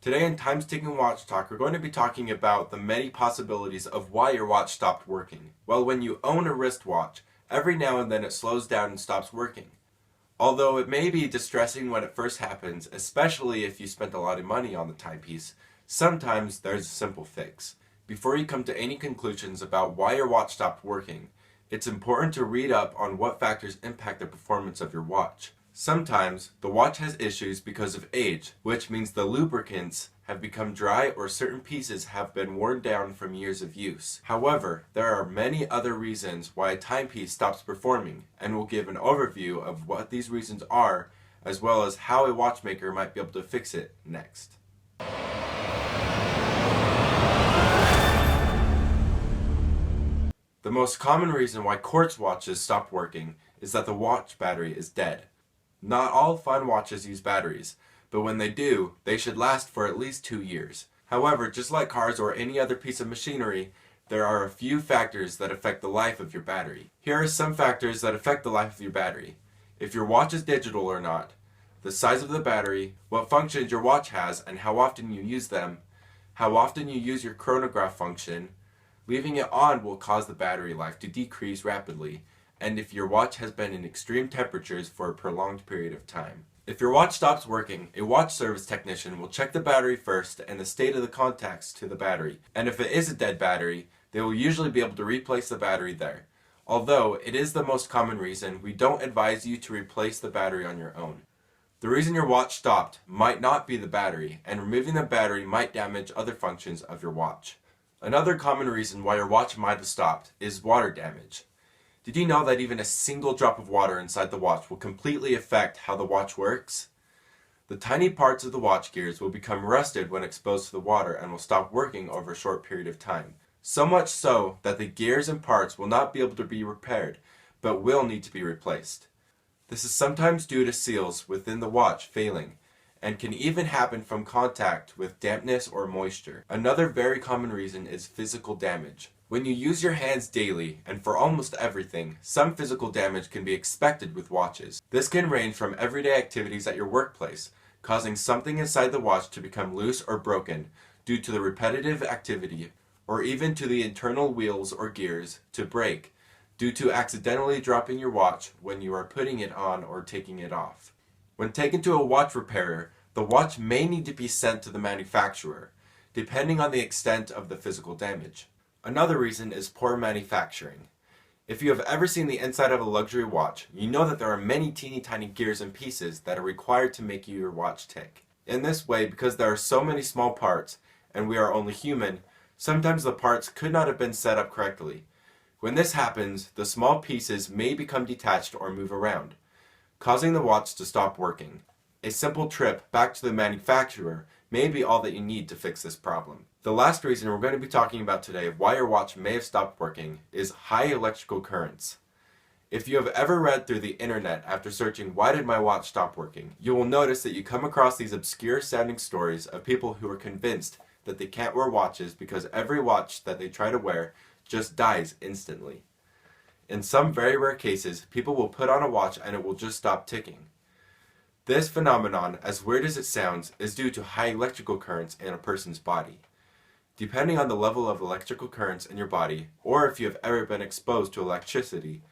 Today in Time-Ticking Watch Talk, we're going to be talking about the many possibilities of why your watch stopped working. Well, when you own a wristwatch, every now and then it slows down and stops working. Although it may be distressing when it first happens, especially if you spent a lot of money on the timepiece, sometimes there's a simple fix. Before you come to any conclusions about why your watch stopped working, it's important to read up on what factors impact the performance of your watch. Sometimes, the watch has issues because of age, which means the lubricants have become dry or certain pieces have been worn down from years of use. However, there are many other reasons why a timepiece stops performing, and we'll give an overview of what these reasons are, as well as how a watchmaker might be able to fix it next. The most common reason why quartz watches stop working is that the watch battery is dead. Not all fine watches use batteries, but when they do, they should last for at least 2 years. However, just like cars or any other piece of machinery, there are a few factors that affect the life of your battery. Here are some factors that affect the life of your battery. If your watch is digital or not, the size of the battery, what functions your watch has and how often you use them, how often you use your chronograph function. Leaving it on will cause the battery life to decrease rapidly, and if your watch has been in extreme temperatures for a prolonged period of time. If your watch stops working, a watch service technician will check the battery first and the state of the contacts to the battery, and if it is a dead battery, they will usually be able to replace the battery there. Although it is the most common reason, we don't advise you to replace the battery on your own. The reason your watch stopped might not be the battery, and removing the battery might damage other functions of your watch. Another common reason why your watch might have stopped is water damage. Did you know that even a single drop of water inside the watch will completely affect how the watch works? The tiny parts of the watch gears will become rusted when exposed to the water and will stop working over a short period of time. So much so that the gears and parts will not be able to be repaired, but will need to be replaced. This is sometimes due to seals within the watch failing, and can even happen from contact with dampness or moisture. Another very common reason is physical damage. When you use your hands daily, and for almost everything, some physical damage can be expected with watches. This can range from everyday activities at your workplace, causing something inside the watch to become loose or broken due to the repetitive activity, or even to the internal wheels or gears to break due to accidentally dropping your watch when you are putting it on or taking it off. When taken to a watch repairer, the watch may need to be sent to the manufacturer, depending on the extent of the physical damage. Another reason is poor manufacturing. If you have ever seen the inside of a luxury watch, you know that there are many teeny tiny gears and pieces that are required to make your watch tick. In this way, because there are so many small parts, and we are only human, sometimes the parts could not have been set up correctly. When this happens, the small pieces may become detached or move around, causing the watch to stop working. A simple trip back to the manufacturer may be all that you need to fix this problem. The last reason we're going to be talking about today of why your watch may have stopped working is high electrical currents. If you have ever read through the internet after searching "why did my watch stop working," you will notice that you come across these obscure sounding stories of people who are convinced that they can't wear watches because every watch that they try to wear just dies instantly. In some very rare cases, people will put on a watch and it will just stop ticking. This phenomenon, as weird as it sounds, is due to high electrical currents in a person's body. Depending on the level of electrical currents in your body, or if you have ever been exposed to electricity,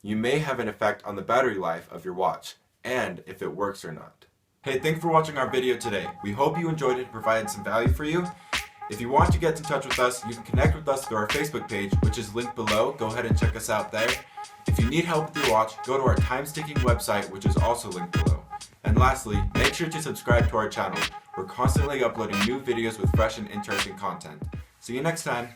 you may have an effect on the battery life of your watch, and if it works or not. Hey, thanks for watching our video today. We hope you enjoyed it and provided some value for you. If you want to get in touch with us, you can connect with us through our Facebook page, which is linked below. Go ahead and check us out there. If you need help with your watch, go to our Time-Ticking website, which is also linked below. And lastly, make sure to subscribe to our channel. We're constantly uploading new videos with fresh and interesting content. See you next time!